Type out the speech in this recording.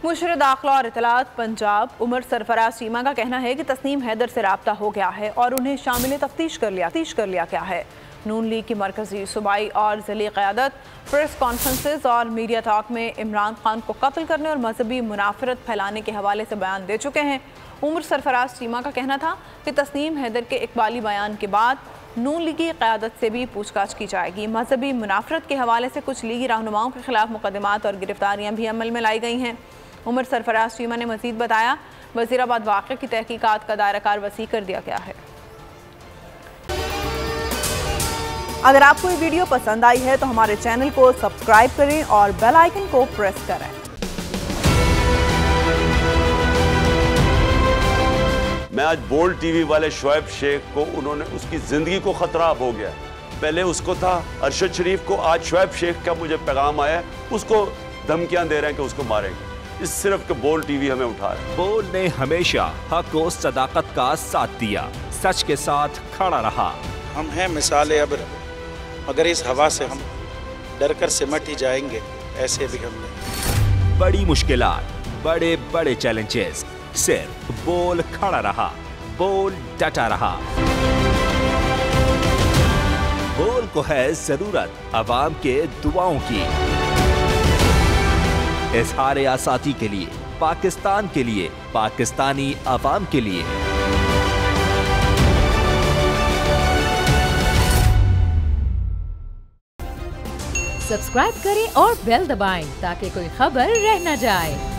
मुशर दाखिला और इतलात पंजाब उमर सरफराज चीमा का कहना है कि तस्नीम हैदर से राब्ता हो गया है और उन्हें शामिल तफ्तीश कर लिया गया है। नून लीग की मरकजी सूबाई और ज़िली क़यादत प्रेस कॉन्फ्रेंसेस और मीडिया टॉक में इमरान खान को कत्ल करने और मजहबी मुनाफरत फैलाने के हवाले से बयान दे चुके हैं। उमर सरफराज चीमा का कहना था कि तस्नीम हैदर के इकबाली बयान के बाद नून लीगी क़यादत से भी पूछताछ की जाएगी। मजहबी मुनाफरत के हवाले से कुछ लीगी रहनुमाओं के खिलाफ मुकदमात और गिरफ्तारियाँ भी अमल में लाई गई हैं। उमर सरफराज चीमा ने मज़ीद बताया, वज़ीराबाद वाक़े की तहकीकात का दायरा कार वसी कर दिया गया है। अगर आपको ये वीडियो पसंद आई है तो हमारे चैनल को सब्सक्राइब करें और बेल आइकन को प्रेस करें। मैं आज बोल्ड टीवी वाले शोएब शेख को, उन्होंने उसकी जिंदगी को खतरा हो गया। पहले उसको था अरशद शरीफ को, आज शोएब शेख का मुझे पैगाम आया, उसको धमकियां दे रहे हैं कि उसको मारेंगे। इस सिर्फ के बोल्ड टीवी हमें उठा रहा है। बोल्ड ने हमेशा हक और सदाकत का साथ दिया, सच के साथ खड़ा रहा। हम हैं मिसाल अब्र, अगर इस हवा से हम डर कर सिमट ही जाएंगे, ऐसे भी हम नहीं। बड़ी मुश्किलात, बड़े बड़े चैलेंजेस, सिर्फ बोल खड़ा रहा, बोल डटा रहा। बोल को है जरूरत अवाम के दुआओं की। इज़हार आज़ादी के लिए, पाकिस्तान के लिए, पाकिस्तानी अवाम के लिए। सब्सक्राइब करें और बेल दबाएं ताकि कोई खबर रह न जाए।